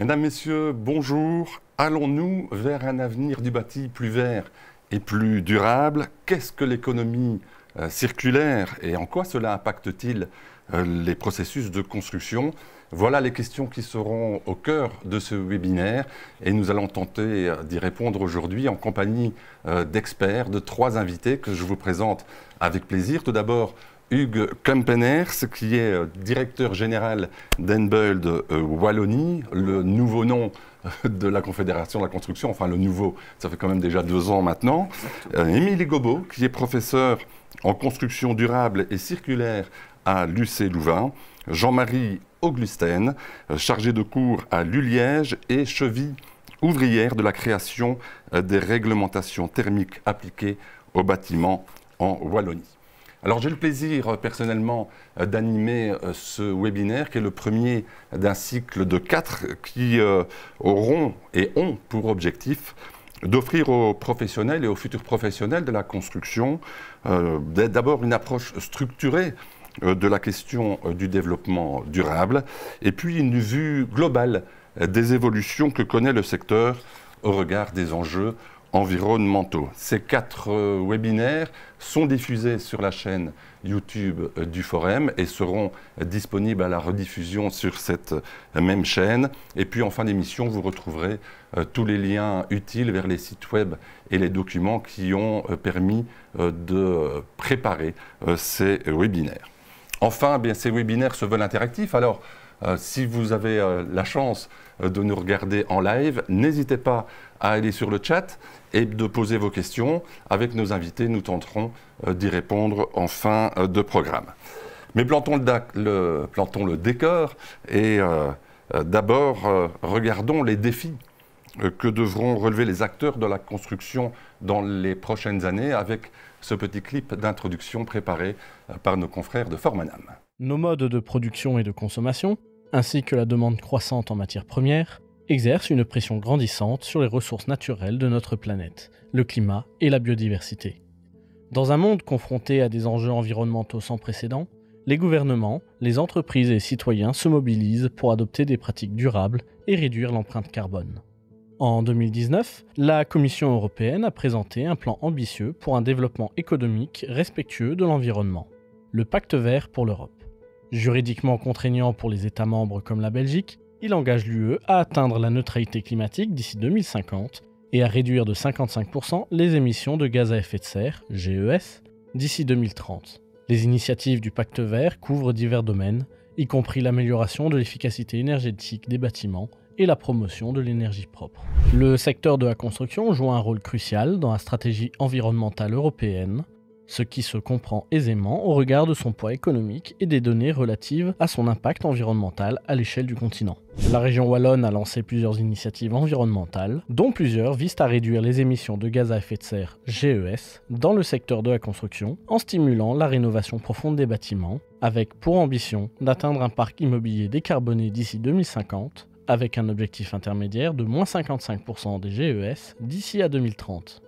Mesdames, Messieurs, bonjour. Allons-nous vers un avenir du bâti plus vert et plus durable? Qu'est-ce que l'économie circulaire et en quoi cela impacte-t-il les processus de construction? Voilà les questions qui seront au cœur de ce webinaire et nous allons tenter d'y répondre aujourd'hui en compagnie d'experts, de trois invités que je vous présente avec plaisir. Tout d'abord, Hugues Kempenaers, qui est directeur général d'Enbuld Wallonie, le nouveau nom de la Confédération de la construction, enfin le nouveau, ça fait quand même déjà 2 ans maintenant. Émilie Gobeau, qui est professeur en construction durable et circulaire à l'UC Louvain. Jean-Marie Auglusten, chargé de cours à l'ULiège et cheville ouvrière de la création des réglementations thermiques appliquées aux bâtiments en Wallonie. Alors j'ai le plaisir personnellement d'animer ce webinaire qui est le premier d'un cycle de 4 qui auront et ont pour objectif d'offrir aux professionnels et aux futurs professionnels de la construction d'abord une approche structurée de la question du développement durable et puis une vue globale des évolutions que connaît le secteur au regard des enjeux environnementaux. Ces 4 webinaires sont diffusés sur la chaîne YouTube du Forum et seront disponibles à la rediffusion sur cette même chaîne. Et puis en fin d'émission, vous retrouverez tous les liens utiles vers les sites web et les documents qui ont permis de préparer ces webinaires. Enfin, bien, ces webinaires se veulent interactifs. Alors, si vous avez la chance de nous regarder en live, n'hésitez pas à aller sur le chat et de poser vos questions. Avec nos invités, nous tenterons d'y répondre en fin de programme. Mais plantons le décor et d'abord regardons les défis que devront relever les acteurs de la construction dans les prochaines années avec ce petit clip d'introduction préparé par nos confrères de Formanam. Nos modes de production et de consommation, ainsi que la demande croissante en matières premières, exercent une pression grandissante sur les ressources naturelles de notre planète, le climat et la biodiversité. Dans un monde confronté à des enjeux environnementaux sans précédent, les gouvernements, les entreprises et les citoyens se mobilisent pour adopter des pratiques durables et réduire l'empreinte carbone. En 2019, la Commission européenne a présenté un plan ambitieux pour un développement économique respectueux de l'environnement, le Pacte vert pour l'Europe. Juridiquement contraignant pour les États membres comme la Belgique, il engage l'UE à atteindre la neutralité climatique d'ici 2050 et à réduire de 55% les émissions de gaz à effet de serre, GES, d'ici 2030. Les initiatives du Pacte vert couvrent divers domaines, y compris l'amélioration de l'efficacité énergétique des bâtiments et la promotion de l'énergie propre. Le secteur de la construction joue un rôle crucial dans la stratégie environnementale européenne, ce qui se comprend aisément au regard de son poids économique et des données relatives à son impact environnemental à l'échelle du continent. La région wallonne a lancé plusieurs initiatives environnementales, dont plusieurs visent à réduire les émissions de gaz à effet de serre GES dans le secteur de la construction en stimulant la rénovation profonde des bâtiments, avec pour ambition d'atteindre un parc immobilier décarboné d'ici 2050, avec un objectif intermédiaire de moins 55% des GES d'ici à 2030.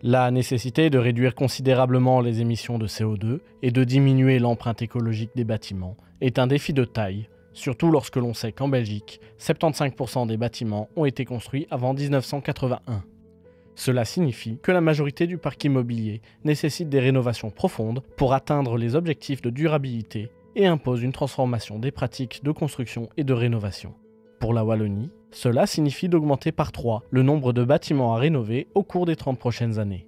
La nécessité de réduire considérablement les émissions de CO2 et de diminuer l'empreinte écologique des bâtiments est un défi de taille, surtout lorsque l'on sait qu'en Belgique, 75% des bâtiments ont été construits avant 1981. Cela signifie que la majorité du parc immobilier nécessite des rénovations profondes pour atteindre les objectifs de durabilité et impose une transformation des pratiques de construction et de rénovation. Pour la Wallonie, cela signifie d'augmenter par 3 le nombre de bâtiments à rénover au cours des 30 prochaines années.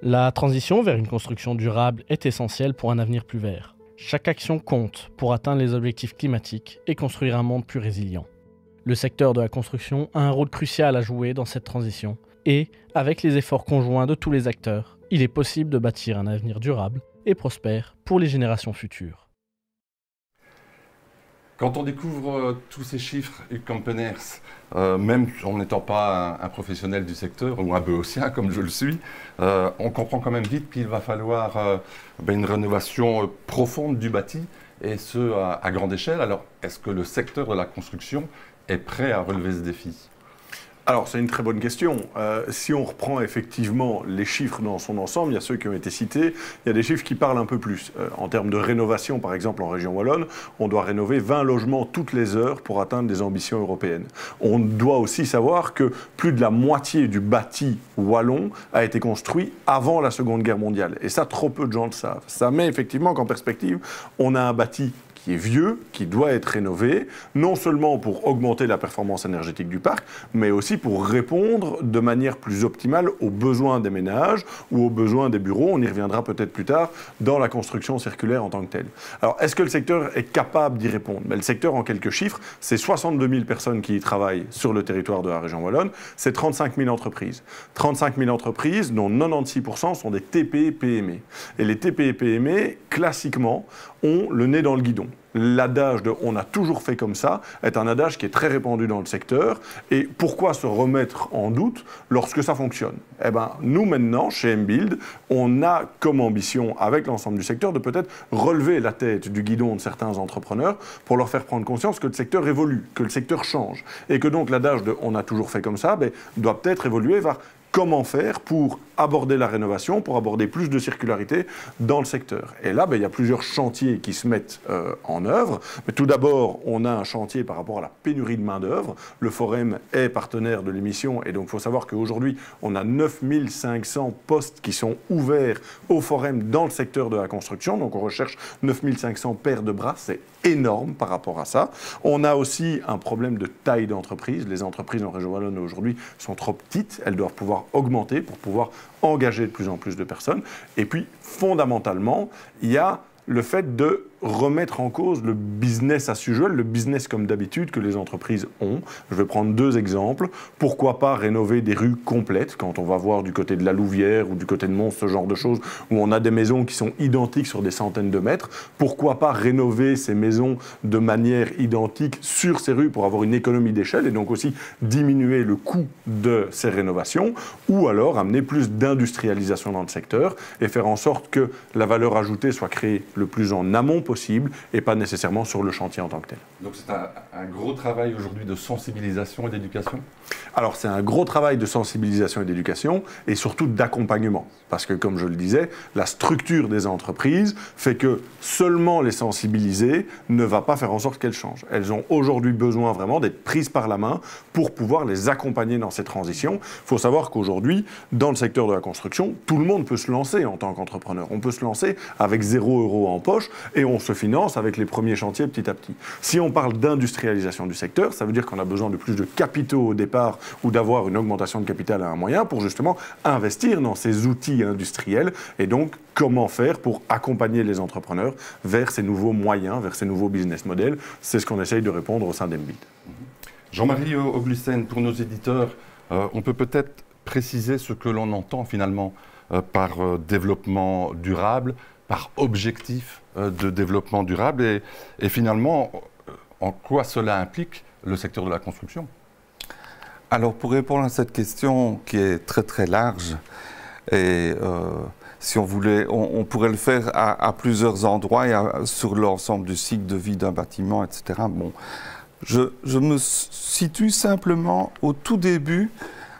La transition vers une construction durable est essentielle pour un avenir plus vert. Chaque action compte pour atteindre les objectifs climatiques et construire un monde plus résilient. Le secteur de la construction a un rôle crucial à jouer dans cette transition et, avec les efforts conjoints de tous les acteurs, il est possible de bâtir un avenir durable et prospère pour les générations futures. Quand on découvre tous ces chiffres, Hugues Kempenaers, même en n'étant pas un professionnel du secteur, ou un béotien comme je le suis, on comprend quand même vite qu'il va falloir une rénovation profonde du bâti, et ce à grande échelle. Alors, est-ce que le secteur de la construction est prêt à relever ce défi ? Alors, c'est une très bonne question. Si on reprend effectivement les chiffres dans son ensemble, il y a ceux qui ont été cités, il y a des chiffres qui parlent un peu plus. En termes de rénovation, par exemple, en région wallonne, on doit rénover 20 logements toutes les heures pour atteindre des ambitions européennes. On doit aussi savoir que plus de la moitié du bâti wallon a été construit avant la Seconde Guerre mondiale. Et ça, trop peu de gens le savent. Ça met effectivement qu'en perspective, on a un bâti qui est vieux, qui doit être rénové, non seulement pour augmenter la performance énergétique du parc, mais aussi pour répondre de manière plus optimale aux besoins des ménages ou aux besoins des bureaux. On y reviendra peut-être plus tard dans la construction circulaire en tant que telle. Alors, est-ce que le secteur est capable d'y répondre? Le secteur, en quelques chiffres, c'est 62 000 personnes qui y travaillent sur le territoire de la région wallonne, c'est 35 000 entreprises. 35 000 entreprises, dont 96% sont des TPE-PME. Et les TPE-PME, classiquement, ont le nez dans le guidon. L'adage de « on a toujours fait comme ça » est un adage qui est très répandu dans le secteur. Et pourquoi se remettre en doute lorsque ça fonctionne? Eh bien, nous maintenant, chez mBuild, on a comme ambition, avec l'ensemble du secteur, de peut-être relever la tête du guidon de certains entrepreneurs pour leur faire prendre conscience que le secteur évolue, que le secteur change. Et que donc l'adage de « on a toujours fait comme ça » doit peut-être évoluer vers comment faire pour aborder la rénovation, pour aborder plus de circularité dans le secteur. Et là, il y a plusieurs chantiers qui se mettent en œuvre. Mais tout d'abord, on a un chantier par rapport à la pénurie de main-d'œuvre. Le Forem est partenaire de l'émission et donc il faut savoir qu'aujourd'hui, on a 9500 postes qui sont ouverts au Forem dans le secteur de la construction. Donc on recherche 9500 paires de bras. C'est énorme par rapport à ça. On a aussi un problème de taille d'entreprise. Les entreprises en région wallonne aujourd'hui sont trop petites. Elles doivent pouvoir augmenter pour pouvoir engager de plus en plus de personnes. Et puis, fondamentalement, il y a le fait de remettre en cause le business as usual, le business comme d'habitude que les entreprises ont. Je vais prendre deux exemples. Pourquoi pas rénover des rues complètes, quand on va voir du côté de la Louvière ou du côté de Mons, ce genre de choses, où on a des maisons qui sont identiques sur des centaines de mètres. Pourquoi pas rénover ces maisons de manière identique sur ces rues pour avoir une économie d'échelle et donc aussi diminuer le coût de ces rénovations, ou alors amener plus d'industrialisation dans le secteur et faire en sorte que la valeur ajoutée soit créée le plus en amont possible et pas nécessairement sur le chantier en tant que tel. Donc c'est un gros travail aujourd'hui de sensibilisation et d'éducation? Alors c'est un gros travail de sensibilisation et d'éducation et surtout d'accompagnement. Parce que comme je le disais, la structure des entreprises fait que seulement les sensibiliser ne va pas faire en sorte qu'elles changent. Elles ont aujourd'hui besoin vraiment d'être prises par la main pour pouvoir les accompagner dans ces transitions. Il faut savoir qu'aujourd'hui, dans le secteur de la construction, tout le monde peut se lancer en tant qu'entrepreneur. On peut se lancer avec 0 € en poche et on se finance avec les premiers chantiers petit à petit. Si on parle d'industrialisation du secteur, ça veut dire qu'on a besoin de plus de capitaux au départ ou d'avoir une augmentation de capital à un moyen pour justement investir dans ces outils industriels et donc comment faire pour accompagner les entrepreneurs vers ces nouveaux moyens, vers ces nouveaux business models. C'est ce qu'on essaye de répondre au sein d'mBuild. Jean-Marie Auglussen, pour nos éditeurs, on peut peut-être préciser ce que l'on entend finalement par développement durable, par objectif de développement durable et finalement en quoi cela implique le secteur de la construction? Alors pour répondre à cette question qui est très très large et si on voulait, on pourrait le faire à plusieurs endroits et sur l'ensemble du cycle de vie d'un bâtiment, etc. Bon, je me situe simplement au tout début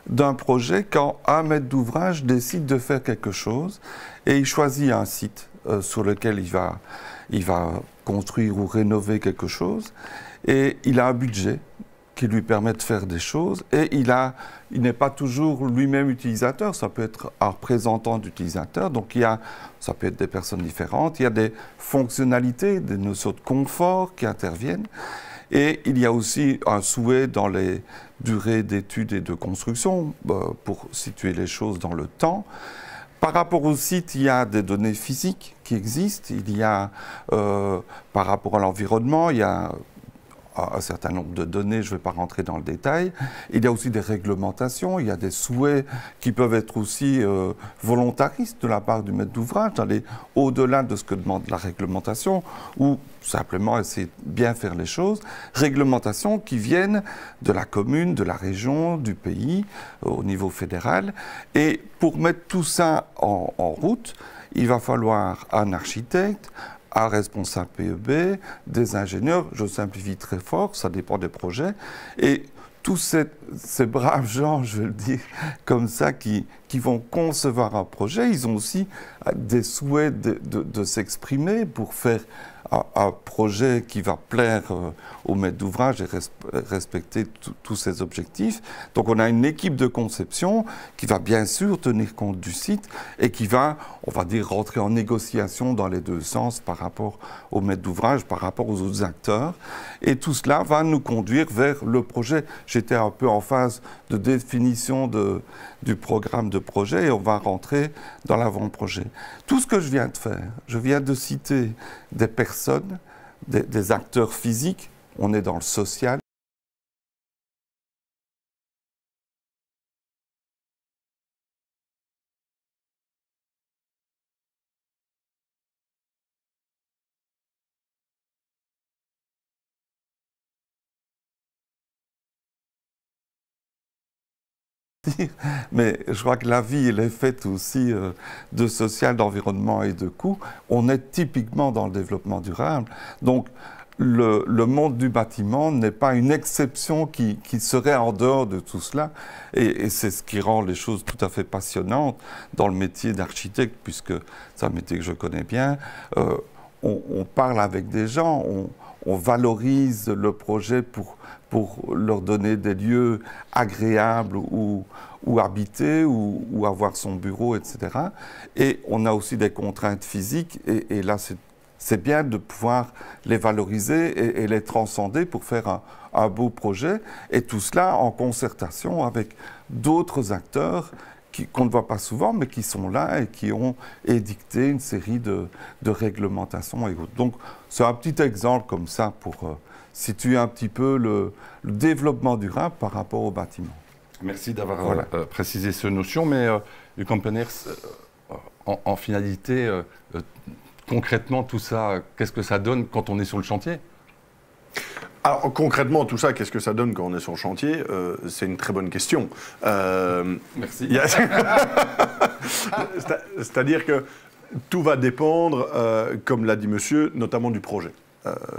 d'un projet quand un maître d'ouvrage décide de faire quelque chose et il choisit un site sur lequel il va construire ou rénover quelque chose et il a un budget qui lui permet de faire des choses et il n'est pas toujours lui-même utilisateur, ça peut être un représentant d'utilisateur, donc ça peut être des personnes différentes, il y a des fonctionnalités, des notions de confort qui interviennent et il y a aussi un souhait dans les durées d'études et de construction pour situer les choses dans le temps. Par rapport au site, il y a des données physiques qui existent, il y a par rapport à l'environnement, il y a un certain nombre de données, je ne vais pas rentrer dans le détail. Il y a aussi des réglementations, il y a des souhaits qui peuvent être aussi volontaristes de la part du maître d'ouvrage, d'aller au-delà de ce que demande la réglementation, ou simplement essayer de bien faire les choses. Réglementations qui viennent de la commune, de la région, du pays, au niveau fédéral. Et pour mettre tout ça en route, il va falloir un architecte, un responsable PEB, des ingénieurs, je simplifie très fort, ça dépend des projets. Et tous ces braves gens, je vais le dire comme ça, qui vont concevoir un projet, ils ont aussi des souhaits de s'exprimer pour faire un projet qui va plaire au maître d'ouvrage et respecter tous ses objectifs. Donc on a une équipe de conception qui va bien sûr tenir compte du site et qui va, on va dire, rentrer en négociation dans les deux sens par rapport au maître d'ouvrage, par rapport aux autres acteurs. Et tout cela va nous conduire vers le projet. J'étais un peu en phase de définition du programme de projet et on va rentrer dans l'avant-projet. Tout ce que je viens de faire, je viens de citer des personnes, des acteurs physiques, on est dans le social. Mais je crois que la vie, elle est faite aussi de social, d'environnement et de coûts. On est typiquement dans le développement durable. Donc, le monde du bâtiment n'est pas une exception qui serait en dehors de tout cela. Et c'est ce qui rend les choses tout à fait passionnantes dans le métier d'architecte, puisque c'est un métier que je connais bien. On parle avec des gens, on valorise le projet pour leur donner des lieux agréables où habiter, où avoir son bureau, etc. Et on a aussi des contraintes physiques, et là, c'est bien de pouvoir les valoriser et les transcender pour faire un beau projet, et tout cela en concertation avec d'autres acteurs qu'on ne voit pas souvent, mais qui sont là et qui ont édicté une série de réglementations et autres. Donc, c'est un petit exemple comme ça pour situer un petit peu le développement durable par rapport au bâtiment. Merci d'avoir précisé cette notion, mais Ucampeners, en finalité, concrètement, tout ça, qu'est-ce que ça donne quand on est sur le chantier ? Alors concrètement, tout ça, qu'est-ce que ça donne quand on est sur le chantier ? C'est une très bonne question. Merci. C'est-à-dire que tout va dépendre, comme l'a dit monsieur, notamment du projet.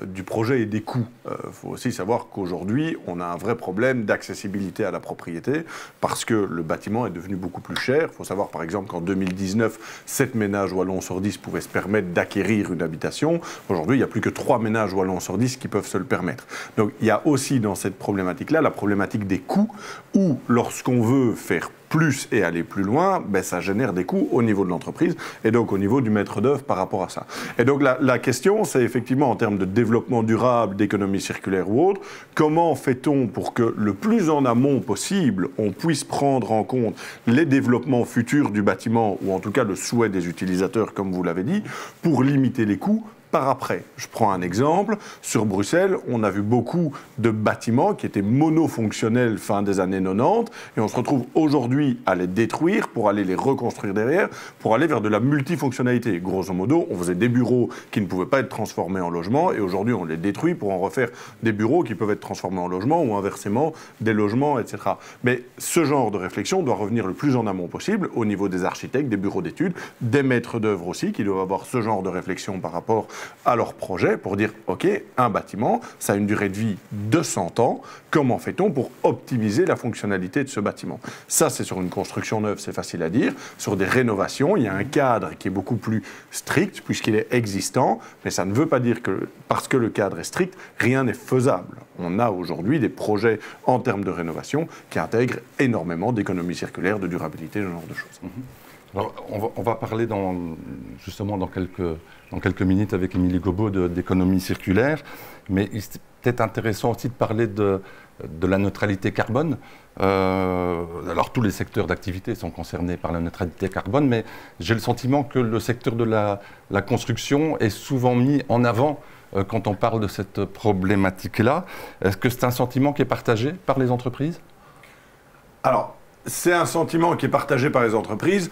Du projet et des coûts. Il faut aussi savoir qu'aujourd'hui, on a un vrai problème d'accessibilité à la propriété parce que le bâtiment est devenu beaucoup plus cher. Il faut savoir par exemple qu'en 2019, 7 ménages wallons sur 10 pouvaient se permettre d'acquérir une habitation. Aujourd'hui, il n'y a plus que 3 ménages wallons sur 10 qui peuvent se le permettre. Donc il y a aussi dans cette problématique-là la problématique des coûts où lorsqu'on veut faire plus et aller plus loin, ben, ça génère des coûts au niveau de l'entreprise et donc au niveau du maître d'œuvre par rapport à ça. Et donc la question, c'est effectivement en termes de développement durable, d'économie circulaire ou autre, comment fait-on pour que le plus en amont possible, on puisse prendre en compte les développements futurs du bâtiment ou en tout cas le souhait des utilisateurs, comme vous l'avez dit, pour limiter les coûts par après. Je prends un exemple. Sur Bruxelles, on a vu beaucoup de bâtiments qui étaient monofonctionnels fin des années 90 et on se retrouve aujourd'hui à les détruire pour aller les reconstruire derrière, pour aller vers de la multifonctionnalité. Grosso modo, on faisait des bureaux qui ne pouvaient pas être transformés en logements et aujourd'hui on les détruit pour en refaire des bureaux qui peuvent être transformés en logements ou inversement des logements, etc. Mais ce genre de réflexion doit revenir le plus en amont possible au niveau des architectes, des bureaux d'études, des maîtres d'œuvre aussi qui doivent avoir ce genre de réflexion par rapport à leur projet pour dire, OK, un bâtiment, ça a une durée de vie de 100 ans, comment fait-on pour optimiser la fonctionnalité de ce bâtiment ? Ça, c'est sur une construction neuve, c'est facile à dire. Sur des rénovations, il y a un cadre qui est beaucoup plus strict puisqu'il est existant, mais ça ne veut pas dire que, parce que le cadre est strict, rien n'est faisable. On a aujourd'hui des projets en termes de rénovation qui intègrent énormément d'économie circulaire, de durabilité, ce genre de choses. Alors, on va parler justement dans quelques minutes avec Émilie Gobaud d'économie circulaire, mais c'est peut-être intéressant aussi de parler de la neutralité carbone. Alors tous les secteurs d'activité sont concernés par la neutralité carbone, mais j'ai le sentiment que le secteur de la construction est souvent mis en avant quand on parle de cette problématique-là. Est-ce que c'est un sentiment qui est partagé par les entreprises ? Alors, c'est un sentiment qui est partagé par les entreprises.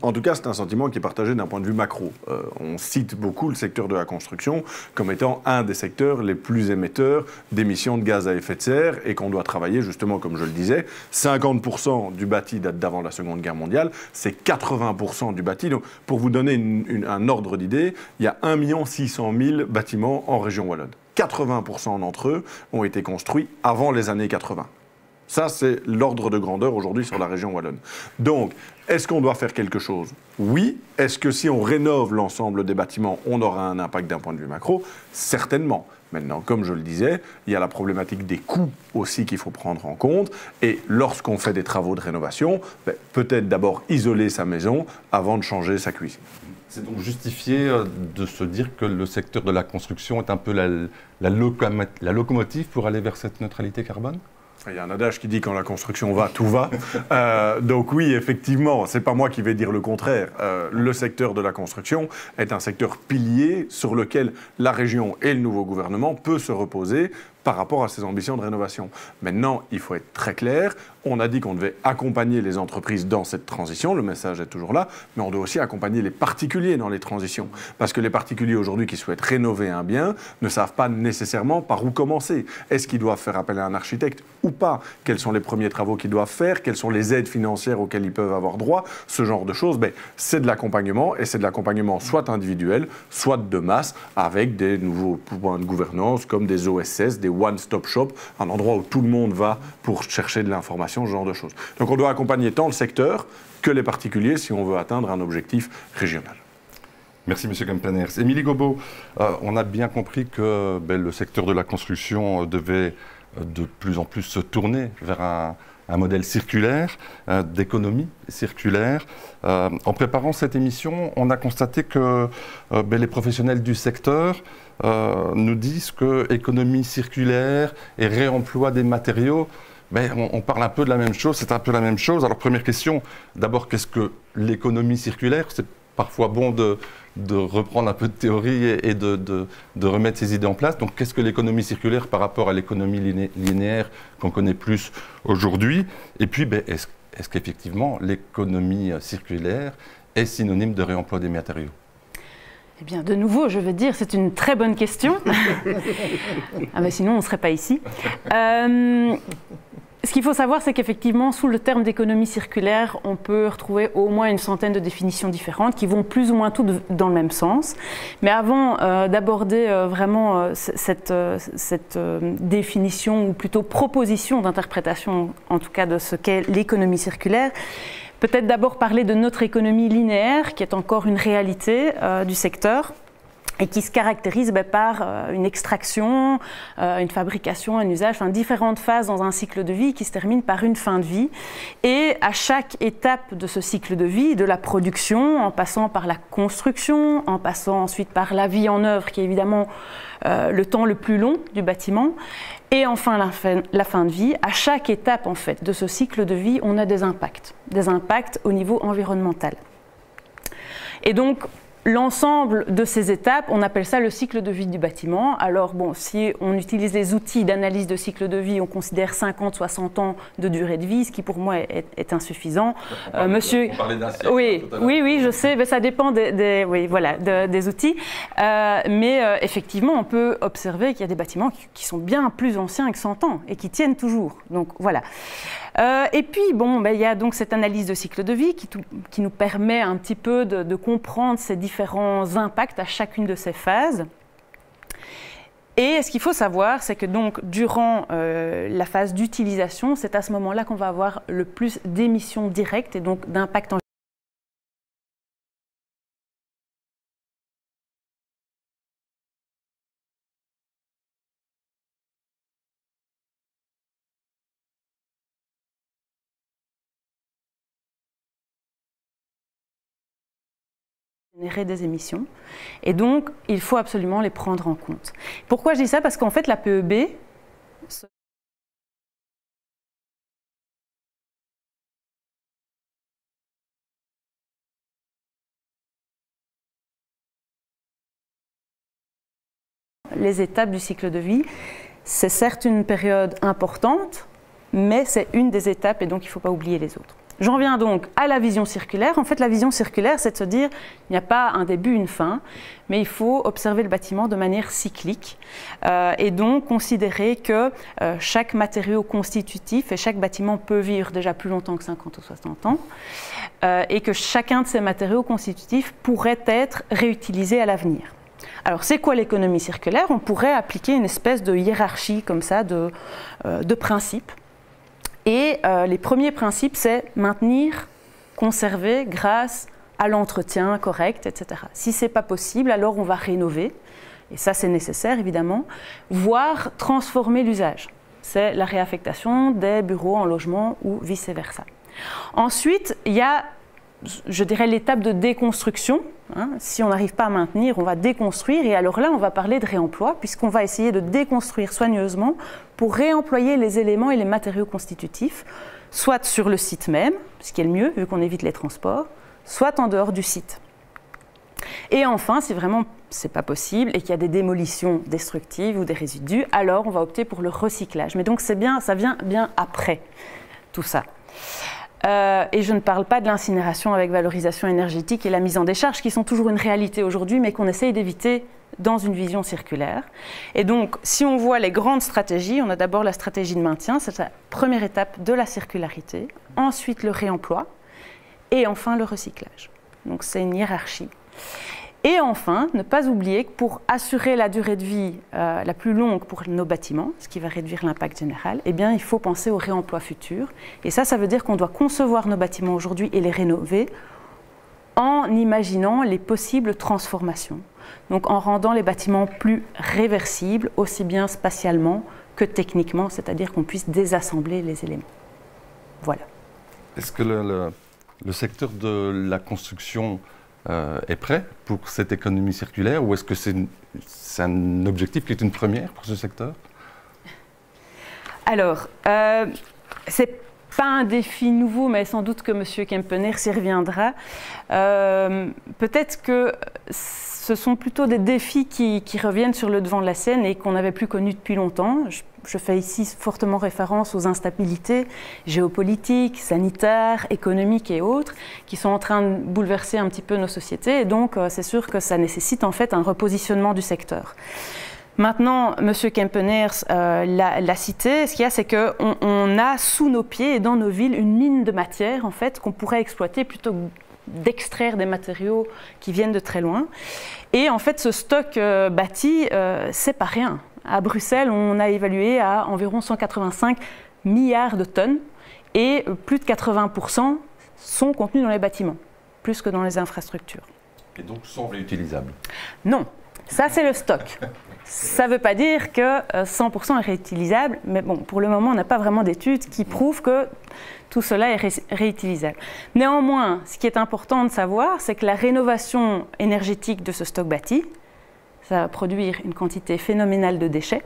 En tout cas, c'est un sentiment qui est partagé d'un point de vue macro. On cite beaucoup le secteur de la construction comme étant un des secteurs les plus émetteurs d'émissions de gaz à effet de serre et qu'on doit travailler justement, comme je le disais, 50% du bâti date d'avant la Seconde Guerre mondiale, c'est 80% du bâti. Donc, pour vous donner un ordre d'idée, il y a 1 600 000 bâtiments en région wallonne. 80% d'entre eux ont été construits avant les années 80. Ça, c'est l'ordre de grandeur aujourd'hui sur la région wallonne. Donc, est-ce qu'on doit faire quelque chose? Oui. Est-ce que si on rénove l'ensemble des bâtiments, on aura un impact d'un point de vue macro? Certainement. Maintenant, comme je le disais, il y a la problématique des coûts aussi qu'il faut prendre en compte. Et lorsqu'on fait des travaux de rénovation, peut-être d'abord isoler sa maison avant de changer sa cuisine. C'est donc justifié de se dire que le secteur de la construction est un peu la locomotive pour aller vers cette neutralité carbone? Il y a un adage qui dit quand la construction va, tout va. Donc oui, effectivement, ce n'est pas moi qui vais dire le contraire. Le secteur de la construction est un secteur pilier sur lequel la région et le nouveau gouvernement peuvent se reposer par rapport à ses ambitions de rénovation. Maintenant, il faut être très clair. On a dit qu'on devait accompagner les entreprises dans cette transition, le message est toujours là, mais on doit aussi accompagner les particuliers dans les transitions. Parce que les particuliers aujourd'hui qui souhaitent rénover un bien ne savent pas nécessairement par où commencer. Est-ce qu'ils doivent faire appel à un architecte ou pas? Quels sont les premiers travaux qu'ils doivent faire? Quelles sont les aides financières auxquelles ils peuvent avoir droit? Ce genre de choses, c'est de l'accompagnement, et c'est de l'accompagnement soit individuel, soit de masse, avec des nouveaux points de gouvernance comme des OSS, des one-stop shop, un endroit où tout le monde va pour chercher de l'information, ce genre de choses. Donc on doit accompagner tant le secteur que les particuliers si on veut atteindre un objectif régional. Merci M. Kempeners. Émilie Gobaud, on a bien compris que le secteur de la construction devait de plus en plus se tourner vers un modèle circulaire, d'économie circulaire. En préparant cette émission, on a constaté que les professionnels du secteur nous disent que économie circulaire et réemploi des matériaux, on parle un peu de la même chose, c'est un peu la même chose. Alors première question, d'abord qu'est-ce que l'économie circulaire? C'est parfois bon de reprendre un peu de théorie et de remettre ces idées en place. Donc qu'est-ce que l'économie circulaire par rapport à l'économie linéaire qu'on connaît plus aujourd'hui? Et puis est-ce qu'effectivement l'économie circulaire est synonyme de réemploi des matériaux? Eh bien, de nouveau, je veux dire, c'est une très bonne question. Sinon, on ne serait pas ici. Ce qu'il faut savoir, c'est qu'effectivement, sous le terme d'économie circulaire, on peut retrouver au moins une centaine de définitions différentes qui vont plus ou moins toutes dans le même sens. Mais avant d'aborder vraiment cette définition, ou plutôt proposition d'interprétation, en tout cas de ce qu'est l'économie circulaire, peut-être d'abord parler de notre économie linéaire, qui est encore une réalité du secteur, et qui se caractérise par une extraction, une fabrication, un usage, différentes phases dans un cycle de vie qui se termine par une fin de vie. Et à chaque étape de ce cycle de vie, de la production, en passant par la construction, en passant ensuite par la vie en œuvre, qui est évidemment le temps le plus long du bâtiment, et enfin la fin de vie, à chaque étape en fait de ce cycle de vie, on a des impacts au niveau environnemental. Et donc, l'ensemble de ces étapes, on appelle ça le cycle de vie du bâtiment. Alors bon, si on utilise les outils d'analyse de cycle de vie, on considère 50-60 ans de durée de vie, ce qui pour moi est insuffisant. Monsieur, on parlait d'un siècle, oui, je sais, mais ça dépend des outils. Mais effectivement, on peut observer qu'il y a des bâtiments qui sont bien plus anciens que 100 ans et qui tiennent toujours. Donc voilà. Et puis, il y a donc cette analyse de cycle de vie qui nous permet un petit peu de comprendre ces différents impacts à chacune de ces phases. Et ce qu'il faut savoir, c'est que donc, durant la phase d'utilisation, c'est à ce moment-là qu'on va avoir le plus d'émissions directes et donc d'impact en générer des émissions, et donc il faut absolument les prendre en compte. Pourquoi je dis ça? Parce qu'en fait la PEB les étapes du cycle de vie, c'est certes une période importante, mais c'est une des étapes et donc il ne faut pas oublier les autres. J'en viens donc à la vision circulaire. En fait, la vision circulaire, c'est de se dire il n'y a pas un début, une fin, mais il faut observer le bâtiment de manière cyclique et donc considérer que chaque matériau constitutif et chaque bâtiment peut vivre déjà plus longtemps que 50 ou 60 ans et que chacun de ces matériaux constitutifs pourrait être réutilisé à l'avenir. Alors, c'est quoi l'économie circulaire? On pourrait appliquer une espèce de hiérarchie comme ça de principes. Et les premiers principes, c'est maintenir, conserver grâce à l'entretien correct, etc. Si ce n'est pas possible, alors on va rénover, et ça c'est nécessaire évidemment, voire transformer l'usage. C'est la réaffectation des bureaux en logement ou vice-versa. Ensuite, il y a, je dirais, l'étape de déconstruction. Si on n'arrive pas à maintenir, on va déconstruire, et alors là, on va parler de réemploi, puisqu'on va essayer de déconstruire soigneusement pour réemployer les éléments et les matériaux constitutifs, soit sur le site même, ce qui est le mieux, vu qu'on évite les transports, soit en dehors du site. Et enfin, si vraiment ce n'est pas possible et qu'il y a des démolitions destructives ou des résidus, alors on va opter pour le recyclage. Mais donc ça vient bien après tout ça. Et je ne parle pas de l'incinération avec valorisation énergétique et la mise en décharge, qui sont toujours une réalité aujourd'hui, mais qu'on essaye d'éviter dans une vision circulaire. Et donc, si on voit les grandes stratégies, on a d'abord la stratégie de maintien, c'est la première étape de la circularité, ensuite le réemploi, et enfin le recyclage. Donc c'est une hiérarchie. Et enfin, ne pas oublier que pour assurer la durée de vie la plus longue pour nos bâtiments, ce qui va réduire l'impact général, eh bien, il faut penser au réemploi futur. Et ça veut dire qu'on doit concevoir nos bâtiments aujourd'hui et les rénover en imaginant les possibles transformations. Donc en rendant les bâtiments plus réversibles, aussi bien spatialement que techniquement, c'est-à-dire qu'on puisse désassembler les éléments. Voilà. Est-ce que le secteur de la construction est prêt pour cette économie circulaire, ou est-ce que c'est un objectif qui est une première pour ce secteur? Alors, c'est pas un défi nouveau, mais sans doute que M. Kempeneer s'y reviendra. Peut-être que ce sont plutôt des défis qui reviennent sur le devant de la scène et qu'on n'avait plus connus depuis longtemps. Je fais ici fortement référence aux instabilités géopolitiques, sanitaires, économiques et autres qui sont en train de bouleverser un petit peu nos sociétés. Et donc, c'est sûr que ça nécessite en fait un repositionnement du secteur. Maintenant, M. Kempeneer l'a cité, ce qu'il y a, c'est qu'on a sous nos pieds et dans nos villes une mine de matière en fait, qu'on pourrait exploiter plutôt que d'extraire des matériaux qui viennent de très loin. Et en fait, ce stock bâti, c'est pas rien. À Bruxelles, on a évalué à environ 185 milliards de tonnes et plus de 80% sont contenus dans les bâtiments, plus que dans les infrastructures. Et donc sont réutilisables? Non, ça c'est le stock. Ça ne veut pas dire que 100% est réutilisable, mais bon, pour le moment, on n'a pas vraiment d'études qui prouvent que tout cela est réutilisable. Néanmoins, ce qui est important de savoir, c'est que la rénovation énergétique de ce stock bâti, ça va produire une quantité phénoménale de déchets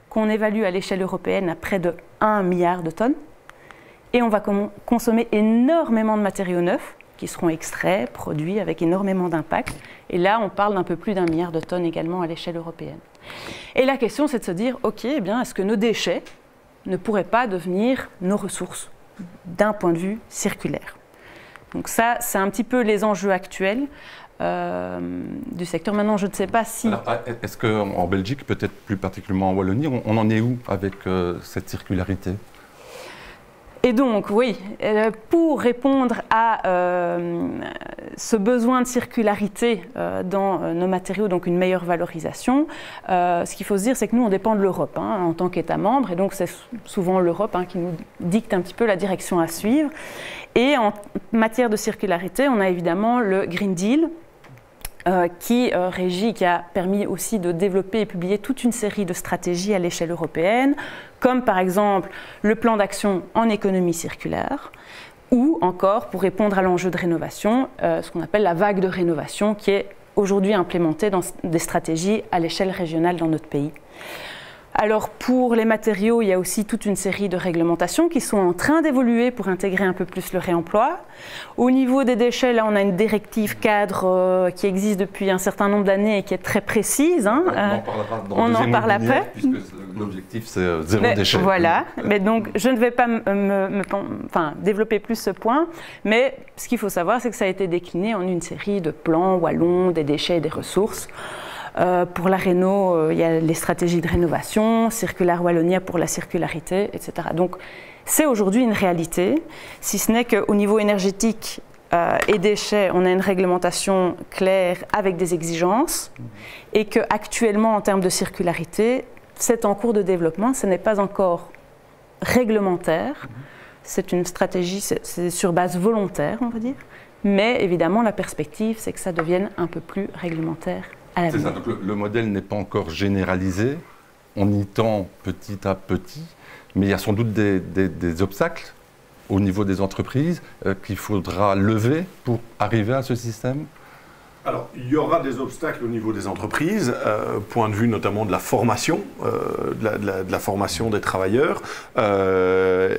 qu'on évalue à l'échelle européenne à près de 1 milliard de tonnes. Et on va consommer énormément de matériaux neufs qui seront extraits, produits avec énormément d'impact. Et là, on parle d'un peu plus d'1 milliard de tonnes également à l'échelle européenne. Et la question, c'est de se dire, OK, eh bien, est-ce que nos déchets ne pourraient pas devenir nos ressources d'un point de vue circulaire? Donc ça, c'est un petit peu les enjeux actuels du secteur. Maintenant, je ne sais pas si... Est-ce qu'en Belgique, peut-être plus particulièrement en Wallonie, on en est où avec cette circularité? Et donc, oui, pour répondre à ce besoin de circularité dans nos matériaux, donc une meilleure valorisation, ce qu'il faut se dire, c'est que nous, on dépend de l'Europe en tant qu'État membre, et donc c'est souvent l'Europe qui nous dicte un petit peu la direction à suivre. Et en matière de circularité, on a évidemment le Green Deal, qui a permis aussi de développer et publier toute une série de stratégies à l'échelle européenne, comme par exemple le plan d'action en économie circulaire, ou encore, pour répondre à l'enjeu de rénovation, ce qu'on appelle la vague de rénovation, qui est aujourd'hui implémentée dans des stratégies à l'échelle régionale dans notre pays. Alors pour les matériaux, il y a aussi toute une série de réglementations qui sont en train d'évoluer pour intégrer un peu plus le réemploi. Au niveau des déchets, là on a une directive cadre qui existe depuis un certain nombre d'années et qui est très précise. On en parle après. Puisque l'objectif c'est zéro déchet. Voilà, mais donc je ne vais pas développer plus ce point, mais ce qu'il faut savoir c'est que ça a été décliné en une série de plans wallons, des déchets et des ressources. Pour la réno, il y a les stratégies de rénovation, Circulaire Wallonia pour la circularité, etc. Donc c'est aujourd'hui une réalité, si ce n'est qu'au niveau énergétique et déchets, on a une réglementation claire avec des exigences, et qu'actuellement, en termes de circularité, c'est en cours de développement, ce n'est pas encore réglementaire. C'est une stratégie, c'est sur base volontaire, on va dire. Mais évidemment, la perspective, c'est que ça devienne un peu plus réglementaire à l'avenir. C'est ça, donc le modèle n'est pas encore généralisé, on y tend petit à petit, mais il y a sans doute des obstacles au niveau des entreprises qu'il faudra lever pour arriver à ce système. Alors, il y aura des obstacles au niveau des entreprises, point de vue notamment de la formation, de la formation des travailleurs.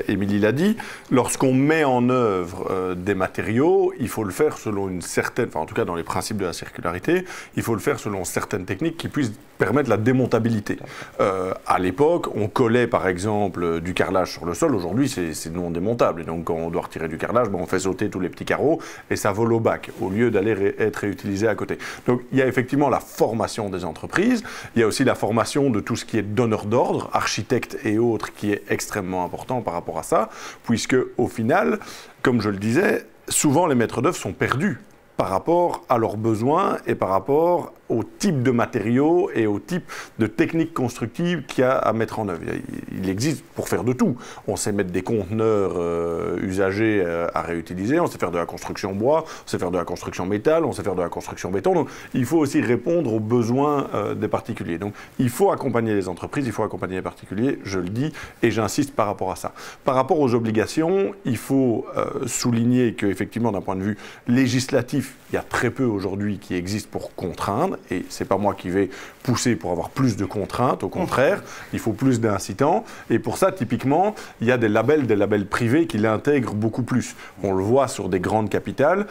Émilie l'a dit, lorsqu'on met en œuvre des matériaux, il faut le faire selon une certaine, enfin en tout cas dans les principes de la circularité, il faut le faire selon certaines techniques qui puissent permettre la démontabilité. À l'époque, on collait par exemple du carrelage sur le sol, aujourd'hui c'est non démontable, et donc quand on doit retirer du carrelage, on fait sauter tous les petits carreaux et ça vole au bac, au lieu d'aller être réutilisé à côté. Donc il y a effectivement la formation des entreprises, il y a aussi la formation de tout ce qui est donneur d'ordre, architectes et autres, qui est extrêmement important par rapport à ça, puisque au final, comme je le disais, souvent les maîtres d'œuvre sont perdus par rapport à leurs besoins et par rapport au type de matériaux et au type de techniques constructives qu'il y a à mettre en œuvre. Il existe pour faire de tout. On sait mettre des conteneurs usagés à réutiliser, on sait faire de la construction bois, on sait faire de la construction métal, on sait faire de la construction béton. Donc il faut aussi répondre aux besoins des particuliers. Donc il faut accompagner les entreprises, il faut accompagner les particuliers, je le dis, et j'insiste par rapport à ça. Par rapport aux obligations, il faut souligner qu'effectivement, d'un point de vue législatif, il y a très peu aujourd'hui qui existe pour contraindre, et ce n'est pas moi qui vais pousser pour avoir plus de contraintes, au contraire, il faut plus d'incitants, et pour ça, typiquement, il y a des labels privés qui l'intègrent beaucoup plus. On le voit sur des grandes capitales,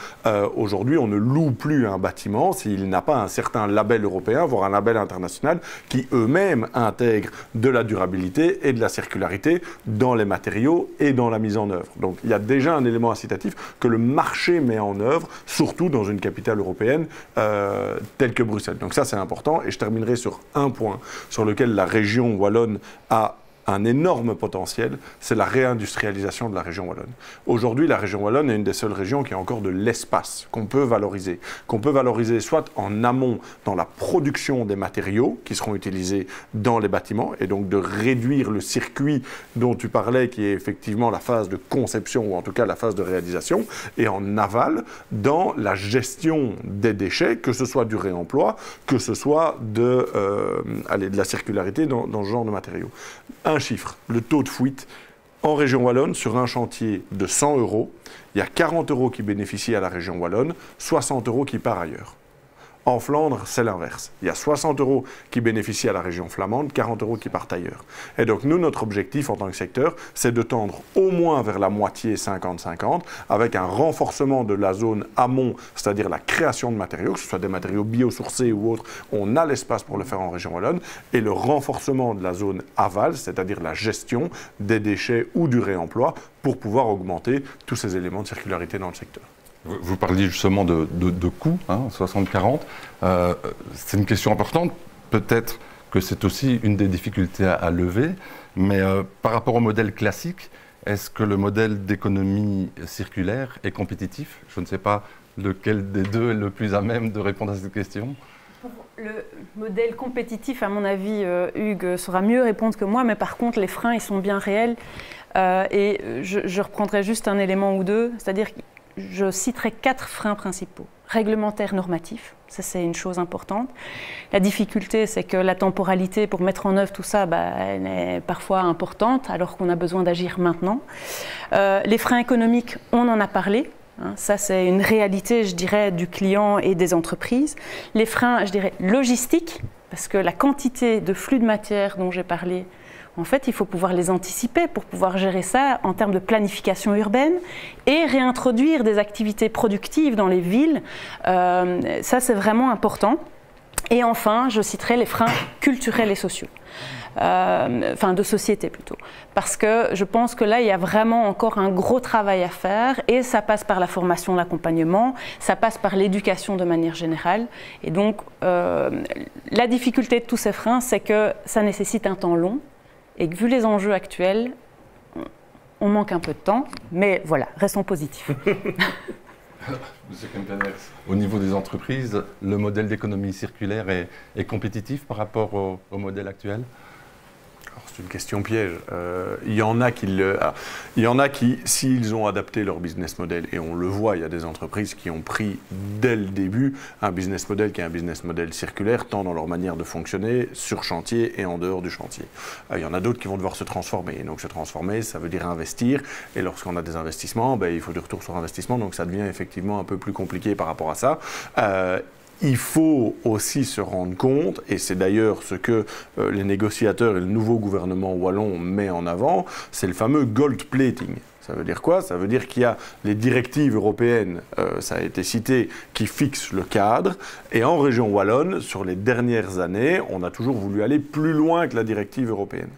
aujourd'hui, on ne loue plus un bâtiment s'il n'a pas un certain label européen, voire un label international, qui eux-mêmes intègrent de la durabilité et de la circularité dans les matériaux et dans la mise en œuvre. Donc il y a déjà un élément incitatif que le marché met en œuvre, surtout dans une capitale européenne telle que Bruxelles. Donc ça, c'est important. Et je terminerai sur un point sur lequel la région wallonne a un énorme potentiel, c'est la réindustrialisation de la région wallonne. Aujourd'hui, la région wallonne est une des seules régions qui a encore de l'espace qu'on peut valoriser soit en amont dans la production des matériaux qui seront utilisés dans les bâtiments, et donc de réduire le circuit dont tu parlais, qui est effectivement la phase de conception, ou en tout cas la phase de réalisation, et en aval dans la gestion des déchets, que ce soit du réemploi, que ce soit de la circularité dans ce genre de matériaux. Un chiffre, le taux de fuite en région wallonne sur un chantier de 100 €, il y a 40 € qui bénéficient à la région wallonne, 60 € qui partent ailleurs. En Flandre, c'est l'inverse. Il y a 60 € qui bénéficient à la région flamande, 40 € qui partent ailleurs. Et donc nous, notre objectif en tant que secteur, c'est de tendre au moins vers la moitié 50-50, avec un renforcement de la zone amont, c'est-à-dire la création de matériaux, que ce soit des matériaux biosourcés ou autres, on a l'espace pour le faire en région wallonne, et le renforcement de la zone aval, c'est-à-dire la gestion des déchets ou du réemploi, pour pouvoir augmenter tous ces éléments de circularité dans le secteur. Vous parliez justement de coûts, 60-40. C'est une question importante. Peut-être que c'est aussi une des difficultés à lever. Mais par rapport au modèle classique, est-ce que le modèle d'économie circulaire est compétitif? Je ne sais pas lequel des deux est le plus à même de répondre à cette question. Pour le modèle compétitif, à mon avis, Hugues saura mieux répondre que moi. Mais par contre, les freins, ils sont bien réels. Et je reprendrai juste un élément ou deux. C'est-à-dire je citerai 4 freins principaux. Réglementaire, normatif, ça c'est une chose importante. La difficulté, c'est que la temporalité pour mettre en œuvre tout ça, elle est parfois importante, alors qu'on a besoin d'agir maintenant. Les freins économiques, on en a parlé. Ça, c'est une réalité, je dirais, du client et des entreprises. Les freins, je dirais, logistiques, parce que la quantité de flux de matière dont j'ai parlé, en fait, il faut pouvoir les anticiper pour pouvoir gérer ça en termes de planification urbaine et réintroduire des activités productives dans les villes. Ça, c'est vraiment important. Et enfin, je citerai les freins culturels et sociaux. De société plutôt. Parce que je pense que là, il y a vraiment encore un gros travail à faire et ça passe par la formation, l'accompagnement, ça passe par l'éducation de manière générale. Et donc, la difficulté de tous ces freins, c'est que ça nécessite un temps long. Et que vu les enjeux actuels, on manque un peu de temps, mais voilà, restons positifs. Monsieur Kempeners, au niveau des entreprises, le modèle d'économie circulaire est compétitif par rapport au modèle actuel? C'est une question piège. Il y en a qui, s'ils ont adapté leur business model, et on le voit, il y a des entreprises qui ont pris dès le début un business model qui est un business model circulaire, tant dans leur manière de fonctionner, sur chantier et en dehors du chantier. Il y en a d'autres qui vont devoir se transformer. Et donc se transformer, ça veut dire investir. Et lorsqu'on a des investissements, il faut du retour sur investissement. Donc ça devient effectivement un peu plus compliqué par rapport à ça. Il faut aussi se rendre compte, et c'est d'ailleurs ce que les négociateurs et le nouveau gouvernement wallon met en avant, c'est le fameux gold plating. Ça veut dire quoi? Ça veut dire qu'il y a les directives européennes, ça a été cité, qui fixent le cadre. Et en région wallonne, sur les dernières années, on a toujours voulu aller plus loin que la directive européenne.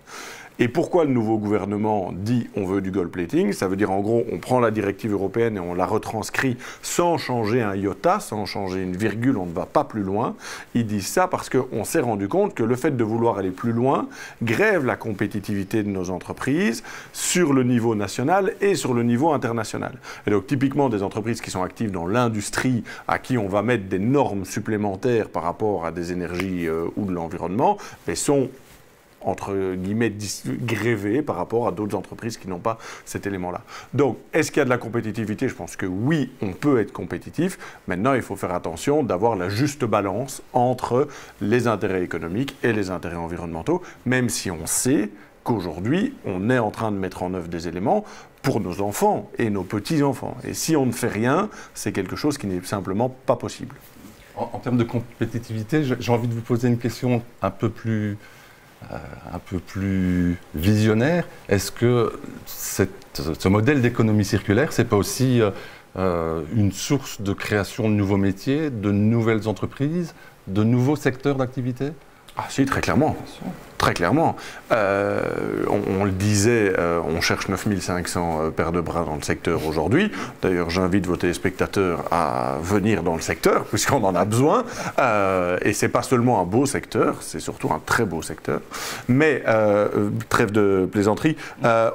Et pourquoi le nouveau gouvernement dit on veut du gold plating? Ça veut dire en gros on prend la directive européenne et on la retranscrit sans changer un iota, sans changer une virgule, on ne va pas plus loin. Ils disent ça parce qu'on s'est rendu compte que le fait de vouloir aller plus loin grève la compétitivité de nos entreprises sur le niveau national et sur le niveau international. Et donc typiquement des entreprises qui sont actives dans l'industrie à qui on va mettre des normes supplémentaires par rapport à des énergies ou de l'environnement, sont entre guillemets, grévé par rapport à d'autres entreprises qui n'ont pas cet élément-là. Donc, est-ce qu'il y a de la compétitivité? Je pense que oui, on peut être compétitif. Maintenant, il faut faire attention d'avoir la juste balance entre les intérêts économiques et les intérêts environnementaux, même si on sait qu'aujourd'hui, on est en train de mettre en œuvre des éléments pour nos enfants et nos petits-enfants. Et si on ne fait rien, c'est quelque chose qui n'est simplement pas possible. En termes de compétitivité, j'ai envie de vous poser une question un peu plus visionnaire. Est-ce que ce modèle d'économie circulaire, c'est pas aussi une source de création de nouveaux métiers, de nouvelles entreprises, de nouveaux secteurs d'activité? Ah si, très clairement. Très clairement. On le disait, on cherche 9500 paires de bras dans le secteur aujourd'hui. D'ailleurs, j'invite vos téléspectateurs à venir dans le secteur, puisqu'on en a besoin. Et ce n'est pas seulement un beau secteur, c'est surtout un très beau secteur. Mais, trêve de plaisanterie,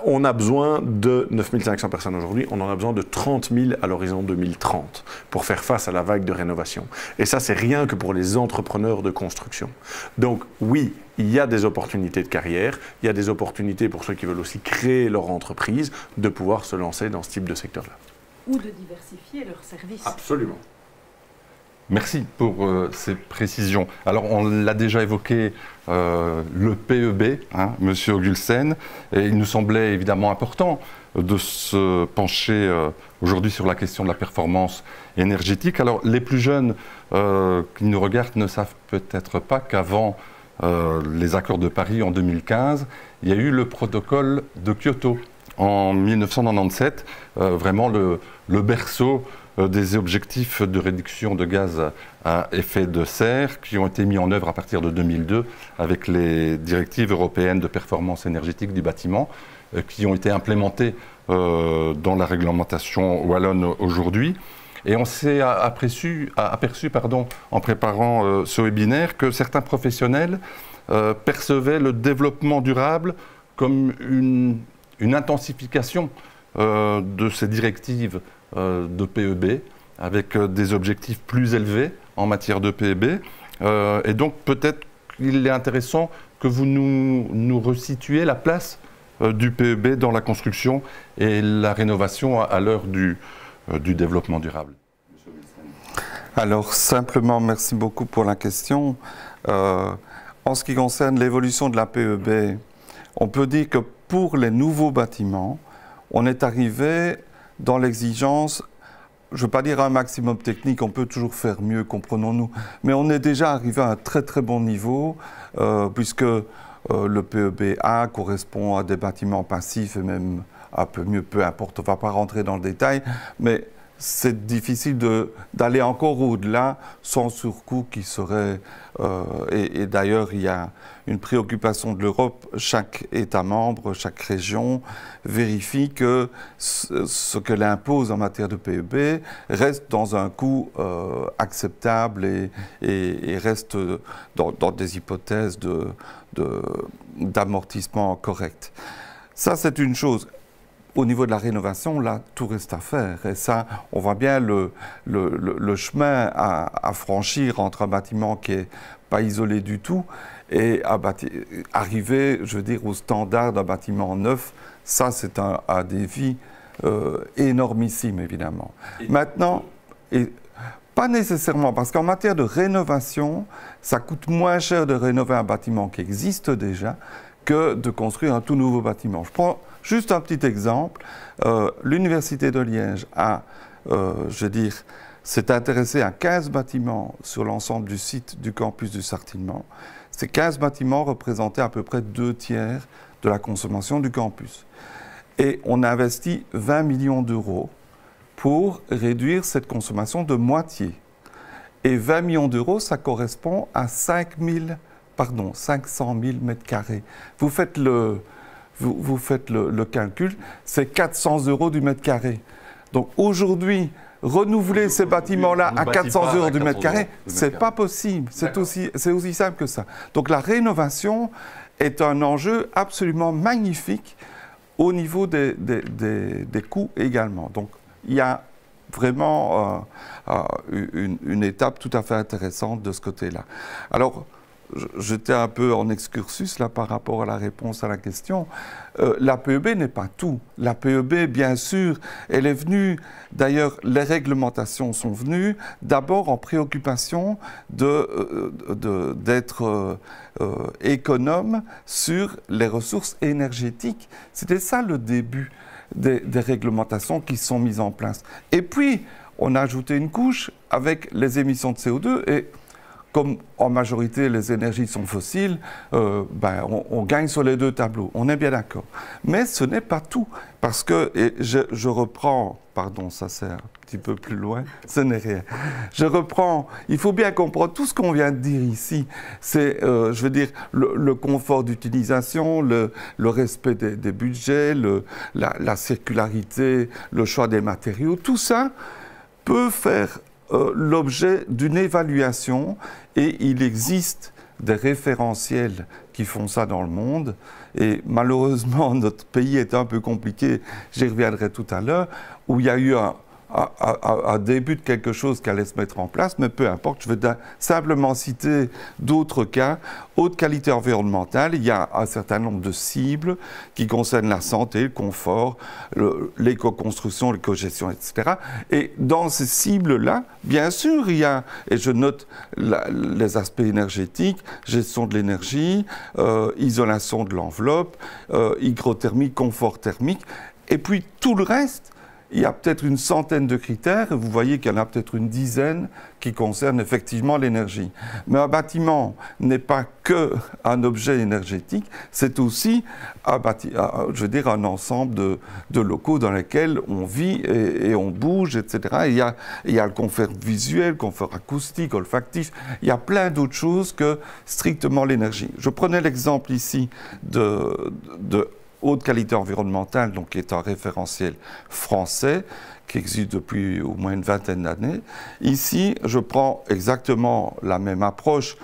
on a besoin de 9500 personnes aujourd'hui. On en a besoin de 30 000 à l'horizon 2030 pour faire face à la vague de rénovation. Et ça, c'est rien que pour les entrepreneurs de construction. Donc, oui, il y a des opportunités de carrière, il y a des opportunités pour ceux qui veulent aussi créer leur entreprise, de pouvoir se lancer dans ce type de secteur-là. Ou de diversifier leurs services. Absolument. Merci pour ces précisions. Alors, on l'a déjà évoqué, le PEB, Monsieur Ogulsen, et il nous semblait évidemment important de se pencher aujourd'hui sur la question de la performance énergétique. Alors, les plus jeunes qui nous regardent ne savent peut-être pas qu'avant les accords de Paris en 2015, il y a eu le protocole de Kyoto en 1997, vraiment le berceau des objectifs de réduction de gaz à effet de serre qui ont été mis en œuvre à partir de 2002 avec les directives européennes de performance énergétique du bâtiment qui ont été implémentées dans la réglementation wallonne aujourd'hui. Et on s'est aperçu en préparant ce webinaire que certains professionnels percevaient le développement durable comme une intensification de ces directives de PEB avec des objectifs plus élevés en matière de PEB. Et donc peut-être qu'il est intéressant que vous nous resituiez la place du PEB dans la construction et la rénovation à l'heure du développement durable. Alors simplement, merci beaucoup pour la question. En ce qui concerne l'évolution de la PEB, on peut dire que pour les nouveaux bâtiments, on est arrivé dans l'exigence, je ne veux pas dire un maximum technique, on peut toujours faire mieux, comprenons-nous, mais on est déjà arrivé à un très très bon niveau, puisque le PEB-A correspond à des bâtiments passifs et même un peu mieux, peu importe, on ne va pas rentrer dans le détail, mais c'est difficile d'aller encore au-delà sans surcoût qui serait... et d'ailleurs, il y a une préoccupation de l'Europe. Chaque État membre, chaque région vérifie que ce qu'elle impose en matière de PEB reste dans un coût acceptable et reste dans des hypothèses d'amortissement correct. Ça, c'est une chose. Au niveau de la rénovation, là, tout reste à faire. Et ça, on voit bien le chemin à franchir entre un bâtiment qui n'est pas isolé du tout Et arriver, je veux dire, au standard d'un bâtiment neuf, ça c'est un défi énormissime, évidemment. Maintenant, pas nécessairement, parce qu'en matière de rénovation, ça coûte moins cher de rénover un bâtiment qui existe déjà que de construire un tout nouveau bâtiment. Je prends juste un petit exemple. L'Université de Liège s'est intéressée à 15 bâtiments sur l'ensemble du site du campus du Sartillement. Ces 15 bâtiments représentaient à peu près 2/3 de la consommation du campus. Et on a investi 20 millions d'euros pour réduire cette consommation de moitié. Et 20 millions d'euros, ça correspond à 500 000 mètres carrés. Vous faites le calcul, c'est 400 € du mètre carré. Donc aujourd'hui, renouveler ces bâtiments-là à 400 € du mètre carré, c'est pas possible. C'est aussi simple que ça. Donc la rénovation est un enjeu absolument magnifique au niveau des coûts également. Donc il y a vraiment une étape tout à fait intéressante de ce côté-là. Alors, j'étais un peu en excursus là par rapport à la réponse à la question. La PEB n'est pas tout. La PEB, bien sûr, elle est venue, d'ailleurs, les réglementations sont venues, d'abord en préoccupation d'être économe sur les ressources énergétiques. C'était ça le début des réglementations qui sont mises en place. Et puis, on a ajouté une couche avec les émissions de CO2 et comme en majorité les énergies sont fossiles, on gagne sur les deux tableaux, on est bien d'accord. Mais ce n'est pas tout, parce que, et je reprends, pardon, ça c'est un petit peu plus loin, ce n'est rien. Je reprends, il faut bien comprendre tout ce qu'on vient de dire ici, c'est, je veux dire, le confort d'utilisation, le respect des budgets, la circularité, le choix des matériaux, tout ça peut faire l'objet d'une évaluation et il existe des référentiels qui font ça dans le monde et malheureusement notre pays est un peu compliqué, j'y reviendrai tout à l'heure, où il y a eu un début de quelque chose qui allait se mettre en place, mais peu importe, je vais simplement citer d'autres cas. Haute qualité environnementale, il y a un certain nombre de cibles qui concernent la santé, le confort, l'éco-construction, l'éco-gestion, etc. Et dans ces cibles-là, bien sûr, il y a, et je note les aspects énergétiques, gestion de l'énergie, isolation de l'enveloppe, hygrothermie, confort thermique, et puis tout le reste. Il y a peut-être une centaine de critères, et vous voyez qu'il y en a peut-être une dizaine qui concernent effectivement l'énergie. Mais un bâtiment n'est pas qu'un objet énergétique, c'est aussi un ensemble de locaux dans lesquels on vit et on bouge, etc. Et il y a le confort visuel, le confort acoustique, olfactif, il y a plein d'autres choses que strictement l'énergie. Je prenais l'exemple ici de haute qualité environnementale, donc qui est un référentiel français qui existe depuis au moins une vingtaine d'années. Ici, je prends exactement la même approche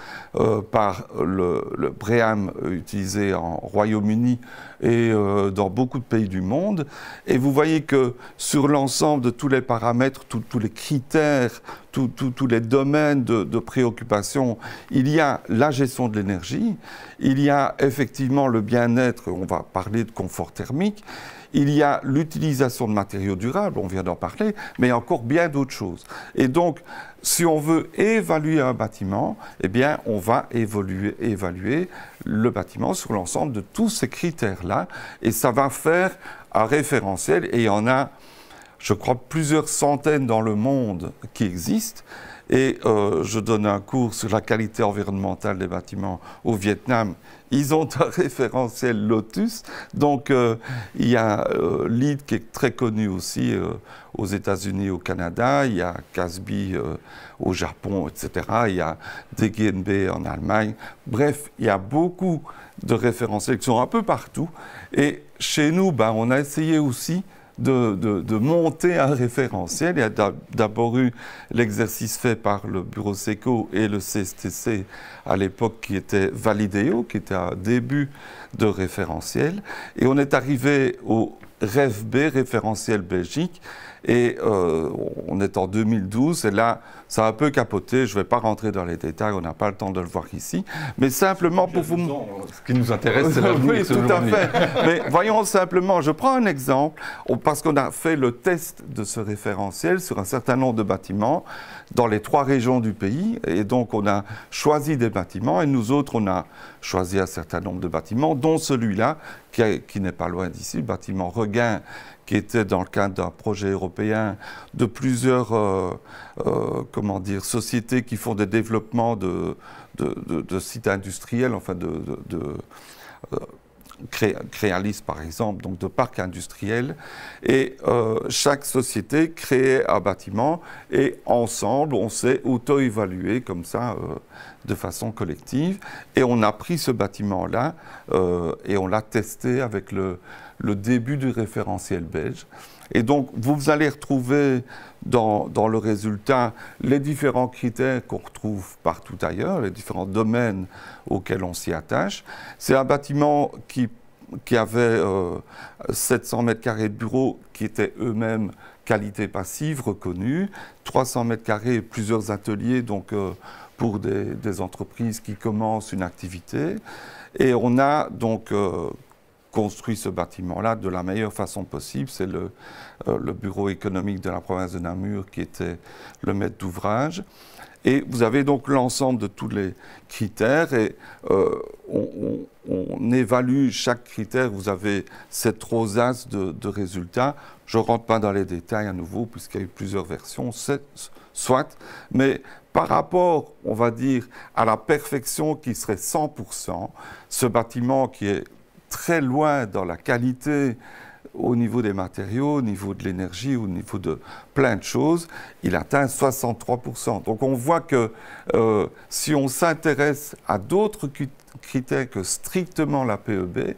par le BREEAM utilisé en Royaume-Uni et dans beaucoup de pays du monde. Et vous voyez que sur l'ensemble de tous les paramètres, tous les critères, tous les domaines de préoccupation, il y a la gestion de l'énergie, il y a effectivement le bien-être, on va parler de confort thermique, il y a l'utilisation de matériaux durables, on vient d'en parler, mais il y a encore bien d'autres choses. Et donc, si on veut évaluer un bâtiment, eh bien, on va évaluer le bâtiment sur l'ensemble de tous ces critères-là, et ça va faire un référentiel, et il y en a, je crois, plusieurs centaines dans le monde qui existent. Et je donne un cours sur la qualité environnementale des bâtiments au Vietnam. Ils ont un référentiel Lotus. Donc, il y a LEED qui est très connu aussi aux États-Unis et au Canada. Il y a Casby au Japon, etc. Il y a DGNB en Allemagne. Bref, il y a beaucoup de référentiels qui sont un peu partout. Et chez nous, on a essayé aussi de monter un référentiel. Il y a d'abord eu l'exercice fait par le Bureau SECO et le CSTC à l'époque qui était Validéo, qui était un début de référentiel. Et on est arrivé au REFB, référentiel Belgique. Et on est en 2012, et là, ça a un peu capoté. Je ne vais pas rentrer dans les détails, on n'a pas le temps de le voir ici. Mais simplement pour vous... Ce qui nous intéresse, c'est l'avenir. Oui, tout à fait. Mais voyons simplement, je prends un exemple, parce qu'on a fait le test de ce référentiel sur un certain nombre de bâtiments dans les 3 régions du pays. Et donc, on a choisi des bâtiments, et nous autres, on a choisi un certain nombre de bâtiments, dont celui-là, qui n'est pas loin d'ici, le bâtiment Regain, qui était dans le cadre d'un projet européen de plusieurs comment dire, sociétés qui font des développements de sites industriels, enfin Créalis par exemple, donc de parcs industriels. Et chaque société créait un bâtiment et ensemble, on s'est auto-évalué comme ça, de façon collective. Et on a pris ce bâtiment-là et on l'a testé avec le début du référentiel belge. Et donc, vous allez retrouver dans le résultat les différents critères qu'on retrouve partout ailleurs, les différents domaines auxquels on s'y attache. C'est un bâtiment qui avait 700 mètres carrés de bureaux qui étaient eux-mêmes qualité passive reconnue, 300 mètres carrés, plusieurs ateliers, donc pour des entreprises qui commencent une activité. Et on a donc construit ce bâtiment-là de la meilleure façon possible. C'est le bureau économique de la province de Namur qui était le maître d'ouvrage. Et vous avez donc l'ensemble de tous les critères et on évalue chaque critère. Vous avez cette rosace de résultats. Je ne rentre pas dans les détails à nouveau puisqu'il y a eu plusieurs versions, soit, mais par rapport, on va dire, à la perfection qui serait 100%, ce bâtiment qui est très loin dans la qualité au niveau des matériaux, au niveau de l'énergie, au niveau de plein de choses, il atteint 63%. Donc on voit que si on s'intéresse à d'autres critères que strictement la PEB,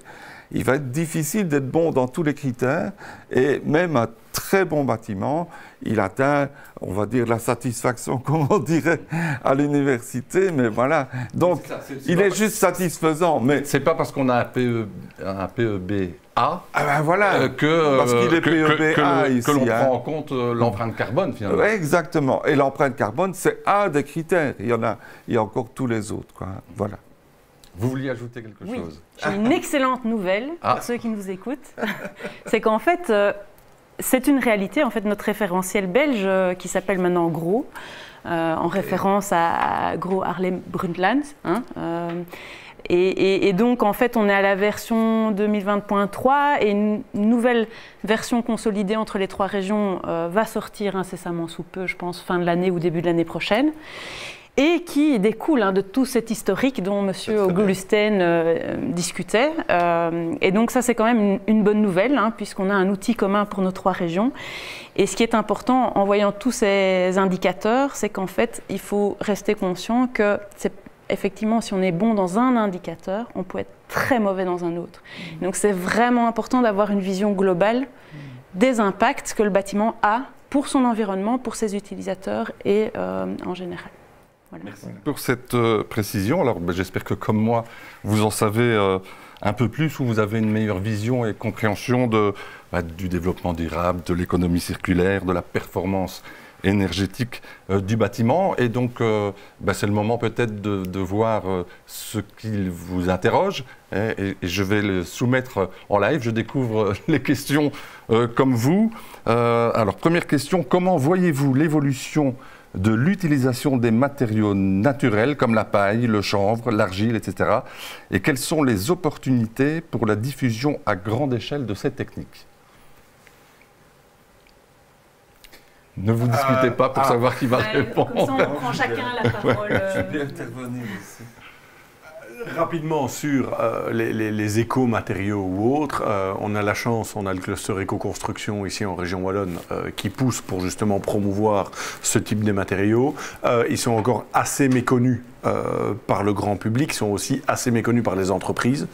il va être difficile d'être bon dans tous les critères et même un très bon bâtiment, il atteint, on va dire, la satisfaction, comme on dirait à l'université, mais voilà. Donc, il est juste satisfaisant. Mais c'est pas parce qu'on a un PEB A voilà, parce qu'il est PEB A ici, que l'on prend en compte l'empreinte carbone, finalement. Ouais, exactement. Et l'empreinte carbone, c'est un des critères. Il y a encore tous les autres, quoi. Voilà. Vous vouliez ajouter quelque chose? J'ai une excellente nouvelle pour ceux qui nous écoutent. C'est qu'en fait, c'est une réalité. En fait, notre référentiel belge, qui s'appelle maintenant GRO, en référence à Gro Harlem Brundtland. Et donc, en fait, on est à la version 2020.3 et une nouvelle version consolidée entre les 3 régions va sortir incessamment sous peu, je pense, fin de l'année ou début de l'année prochaine. Et qui découle de tout cet historique dont M. Auglusten discutait. Et donc ça, c'est quand même une bonne nouvelle, puisqu'on a un outil commun pour nos 3 régions. Et ce qui est important en voyant tous ces indicateurs, c'est qu'en fait, il faut rester conscient que c'est effectivement, si on est bon dans un indicateur, on peut être très mauvais dans un autre. Donc c'est vraiment important d'avoir une vision globale des impacts que le bâtiment a pour son environnement, pour ses utilisateurs et en général. Voilà. Merci pour cette précision. Alors, j'espère que, comme moi, vous en savez un peu plus, ou vous avez une meilleure vision et compréhension du développement durable, de l'économie circulaire, de la performance énergétique du bâtiment. Et donc, c'est le moment peut-être de voir ce qui vous interroge. Et je vais le soumettre en live. Je découvre les questions comme vous. Alors, première question, comment voyez-vous l'évolution de l'utilisation des matériaux naturels comme la paille, le chanvre, l'argile, etc. Et quelles sont les opportunités pour la diffusion à grande échelle de ces techniques? Ne vous disputez pas pour savoir qui va répondre. Comme ça, on prend chacun la parole. Je vais intervenir ici. Rapidement sur les éco-matériaux ou autres, on a la chance, on a le cluster éco-construction ici en région wallonne qui pousse pour justement promouvoir ce type de matériaux. Ils sont encore assez méconnus par le grand public sont aussi assez méconnus par les entreprises.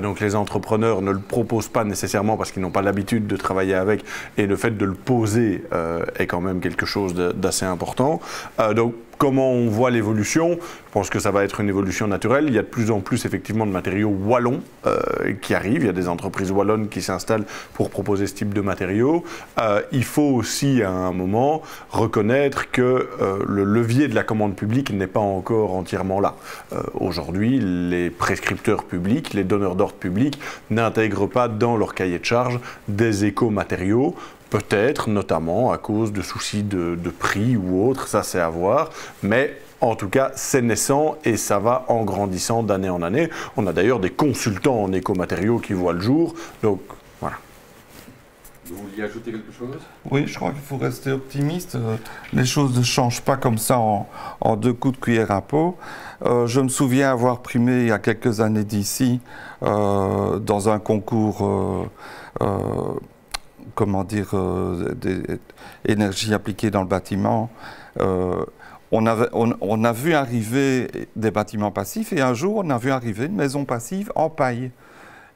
Donc les entrepreneurs ne le proposent pas nécessairement parce qu'ils n'ont pas l'habitude de travailler avec, et le fait de le poser est quand même quelque chose d'assez important. Donc comment on voit l'évolution? Je pense que ça va être une évolution naturelle. Il y a de plus en plus effectivement de matériaux wallons qui arrivent. Il y a des entreprises wallonnes qui s'installent pour proposer ce type de matériaux. Il faut aussi à un moment reconnaître que le levier de la commande publique n'est pas encore entièrement là. Aujourd'hui, les prescripteurs publics, les donneurs d'ordre publics n'intègrent pas dans leur cahier de charge des éco-matériaux. Peut-être, notamment à cause de soucis de prix ou autre, ça c'est à voir, mais en tout cas c'est naissant et ça va en grandissant d'année en année. On a d'ailleurs des consultants en écomatériaux qui voient le jour, donc voilà. Vous vouliez ajouter quelque chose? Oui, je crois qu'il faut rester optimiste. Les choses ne changent pas comme ça en deux coups de cuillère à peau. Je me souviens avoir primé il y a quelques années d'ici dans un concours comment dire, d'énergie appliquée dans le bâtiment. On a vu arriver des bâtiments passifs et un jour on a vu arriver une maison passive en paille.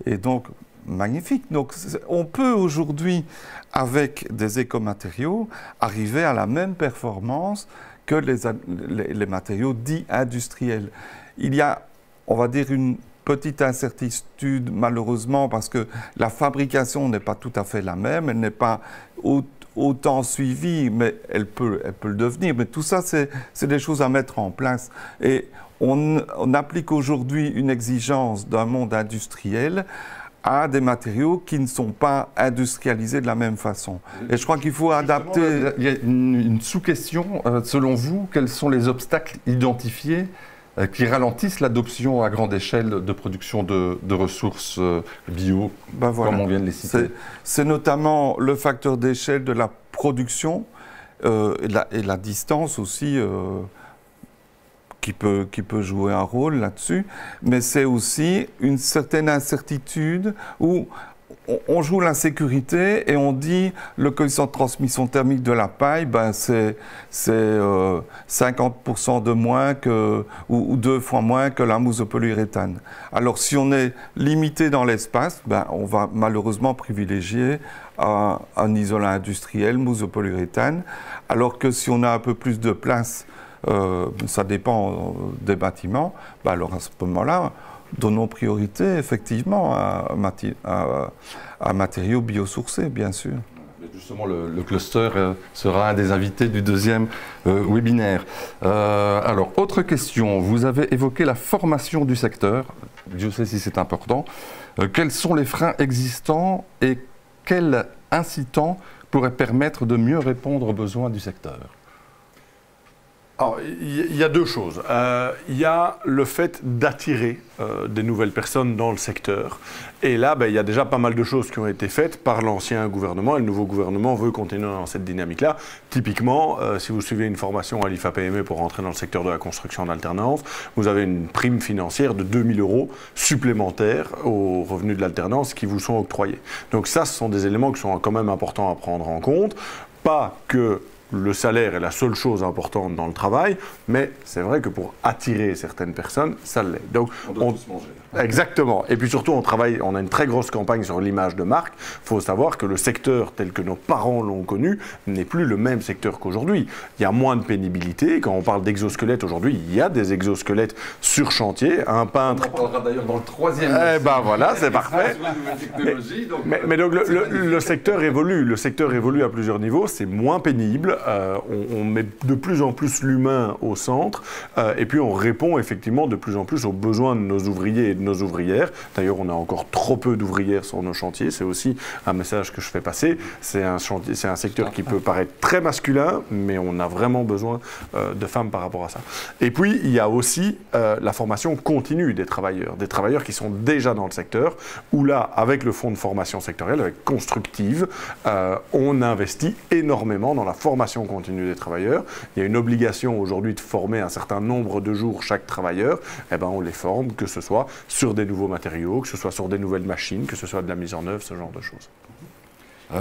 Et donc, magnifique. Donc, on peut aujourd'hui, avec des écomatériaux, arriver à la même performance que les matériaux dits industriels. Il y a, on va dire, une petite incertitude, malheureusement, parce que la fabrication n'est pas tout à fait la même, elle n'est pas autant suivie, mais elle peut le devenir. Mais tout ça, c'est des choses à mettre en place. Et on applique aujourd'hui une exigence d'un monde industriel à des matériaux qui ne sont pas industrialisés de la même façon. Et je crois qu'il faut adapter... Il y a une sous-question. Selon vous, quels sont les obstacles identifiés qui ralentissent l'adoption à grande échelle de production de ressources bio, ben voilà, comme on vient de les citer? C'est notamment le facteur d'échelle de la production et la distance aussi qui peut jouer un rôle là-dessus, mais c'est aussi une certaine incertitude où on joue l'insécurité et on dit le coefficient de transmission thermique de la paille, ben c'est 50% de moins ou 2 fois moins que la mousse de polyuréthane. Alors si on est limité dans l'espace, ben on va malheureusement privilégier un isolant industriel, mousse de polyuréthane, alors que si on a un peu plus de place, ça dépend des bâtiments, ben alors à ce moment-là, donnons priorité effectivement à matériaux biosourcés, bien sûr. Justement, le cluster sera un des invités du deuxième webinaire. Alors, autre question. Vous avez évoqué la formation du secteur. Dieu sait si c'est important. Quels sont les freins existants et quels incitants pourraient permettre de mieux répondre aux besoins du secteur? Alors, il y a deux choses. Il y a le fait d'attirer des nouvelles personnes dans le secteur. Et là, il y a déjà pas mal de choses qui ont été faites par l'ancien gouvernement. Et le nouveau gouvernement veut continuer dans cette dynamique-là. Typiquement, si vous suivez une formation à l'IFA-PME pour rentrer dans le secteur de la construction en alternance, vous avez une prime financière de 2 000 € supplémentaires aux revenus de l'alternance qui vous sont octroyés. Donc ça, ce sont des éléments qui sont quand même importants à prendre en compte. Pas que le salaire est la seule chose importante dans le travail, mais c'est vrai que pour attirer certaines personnes, ça l'est. Donc, on doit tous manger. Exactement. Et puis surtout, on a une très grosse campagne sur l'image de marque. Il faut savoir que le secteur tel que nos parents l'ont connu n'est plus le même secteur qu'aujourd'hui. Il y a moins de pénibilité. Quand on parle d'exosquelettes aujourd'hui, il y a des exosquelettes sur chantier. Un peintre... On en parlera d'ailleurs dans le troisième. Eh ben voilà, c'est parfait. Mais donc le secteur évolue. Le secteur évolue à plusieurs niveaux. C'est moins pénible. On met de plus en plus l'humain au centre. Et puis on répond effectivement de plus en plus aux besoins de nos ouvriers et de nos ouvrières. D'ailleurs, on a encore trop peu d'ouvrières sur nos chantiers. C'est aussi un message que je fais passer. C'est un secteur qui peut paraître très masculin, mais on a vraiment besoin de femmes par rapport à ça. Et puis, il y a aussi la formation continue des travailleurs qui sont déjà dans le secteur, où là, avec le fonds de formation sectorielle, avec Constructive, on investit énormément dans la formation continue des travailleurs. Il y a une obligation aujourd'hui de former un certain nombre de jours chaque travailleur. Eh ben, on les forme, que ce soit sur des nouveaux matériaux, que ce soit sur des nouvelles machines, que ce soit de la mise en œuvre, ce genre de choses. Et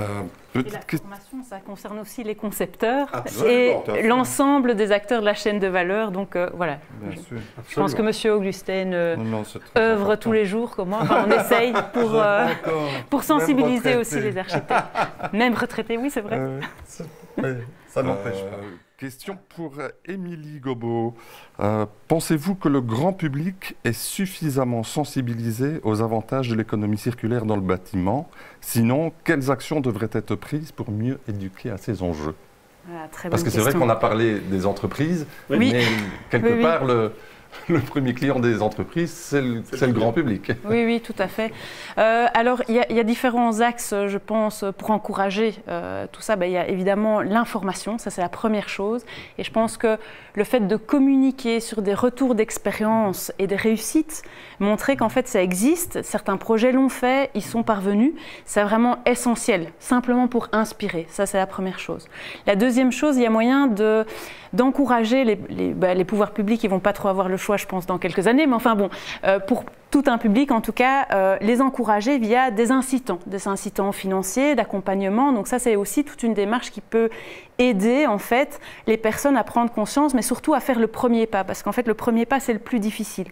la formation, ça concerne aussi les concepteurs Absolument, et l'ensemble des acteurs de la chaîne de valeur. Donc voilà, Bien sûr. je pense que M. Augustin C'est très œuvre important. tous les jours comme moi. Enfin, on essaye pour sensibiliser aussi les architectes. Même retraités, oui, c'est vrai. Ça n'empêche pas. Question pour Émilie Gobeau. Pensez-vous que le grand public est suffisamment sensibilisé aux avantages de l'économie circulaire dans le bâtiment? Sinon, quelles actions devraient être prises pour mieux éduquer à ces enjeux? Voilà, très Parce bonne que c'est vrai question. qu'on a parlé des entreprises, Oui. mais quelque Oui. part, le premier client des entreprises, c'est le grand public. Oui, oui, tout à fait. Alors, il y a différents axes, je pense, pour encourager tout ça. Il y a évidemment l'information, ça c'est la première chose. Et je pense que le fait de communiquer sur des retours d'expérience et des réussites, montrer qu'en fait ça existe, certains projets l'ont fait, ils sont parvenus, c'est vraiment essentiel, simplement pour inspirer. Ça c'est la première chose. La deuxième chose, il y a moyen d'encourager les pouvoirs publics, ils ne vont pas trop avoir le choix, je pense, dans quelques années, mais enfin bon, pour tout un public, en tout cas, les encourager via des incitants financiers, d'accompagnement. Donc ça, c'est aussi toute une démarche qui peut aider, en fait, les personnes à prendre conscience, mais surtout à faire le premier pas, parce qu'en fait, le premier pas, c'est le plus difficile.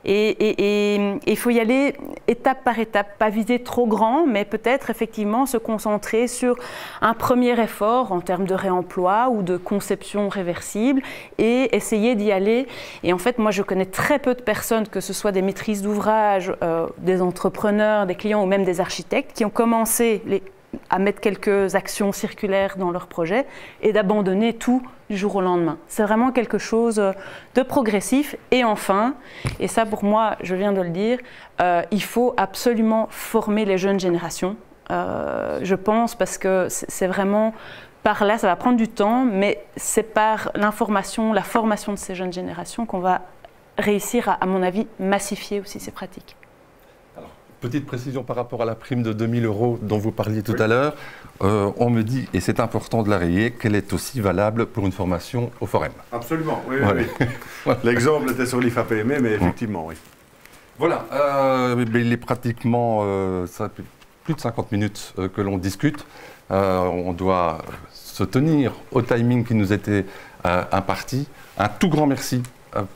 Et il faut y aller étape par étape, pas viser trop grand, mais peut-être, effectivement, se concentrer sur un premier effort en termes de réemploi ou de conception réversible et essayer d'y aller. Et en fait, moi, je connais très peu de personnes, que ce soit des maîtrises d'ouvrage, des entrepreneurs, des clients ou même des architectes, qui ont commencé à mettre quelques actions circulaires dans leur projet et d'abandonner tout du jour au lendemain. C'est vraiment quelque chose de progressif. Et enfin, et ça pour moi, je viens de le dire, il faut absolument former les jeunes générations. Je pense, parce que c'est vraiment par là, ça va prendre du temps, mais c'est par l'information, la formation de ces jeunes générations qu'on va réussir à mon avis, massifier aussi ces pratiques. Alors, petite précision par rapport à la prime de 2 000 € dont vous parliez tout à l'heure. On me dit, et c'est important de la rayer, qu'elle est aussi valable pour une formation au Forum. Absolument, oui. Voilà. Oui. L'exemple était sur l'IFAPME, mais effectivement, oui. Voilà, il est pratiquement ça fait plus de 50 minutes que l'on discute. On doit se tenir au timing qui nous était imparti. Un tout grand merci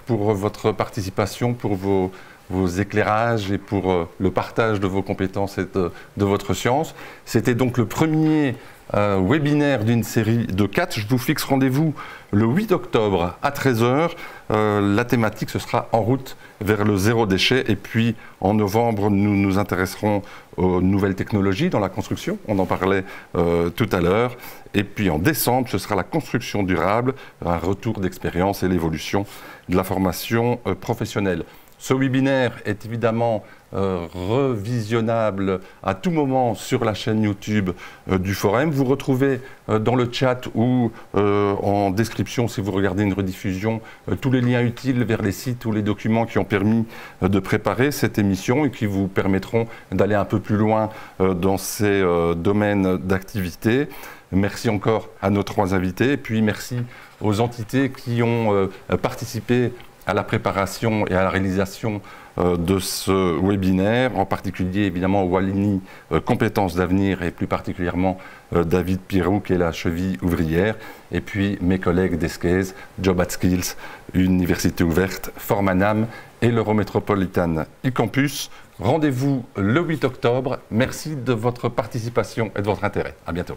pour votre participation, pour vos éclairages et pour le partage de vos compétences et de votre science. C'était donc le premier webinaire d'une série de 4. Je vous fixe rendez-vous le 8 octobre à 13 h. La thématique, ce sera en route vers le zéro déchet. Et puis en novembre, nous nous intéresserons aux nouvelles technologies dans la construction. On en parlait tout à l'heure. Et puis en décembre, ce sera la construction durable, un retour d'expérience et l'évolution de la formation professionnelle. Ce webinaire est évidemment revisionnable à tout moment sur la chaîne YouTube du Forum. Vous retrouvez dans le chat ou en description, si vous regardez une rediffusion, tous les liens utiles vers les sites ou les documents qui ont permis de préparer cette émission et qui vous permettront d'aller un peu plus loin dans ces domaines d'activité. Merci encore à nos 3 invités et puis merci aux entités qui ont participé à la préparation et à la réalisation de ce webinaire, en particulier évidemment Wallonie Compétences d'avenir et plus particulièrement David Pirou qui est la cheville ouvrière et puis mes collègues d'Esquez, Job at Skills, Université ouverte, Formanam et l'Eurométropolitan e-Campus. Rendez-vous le 8 octobre. Merci de votre participation et de votre intérêt. À bientôt.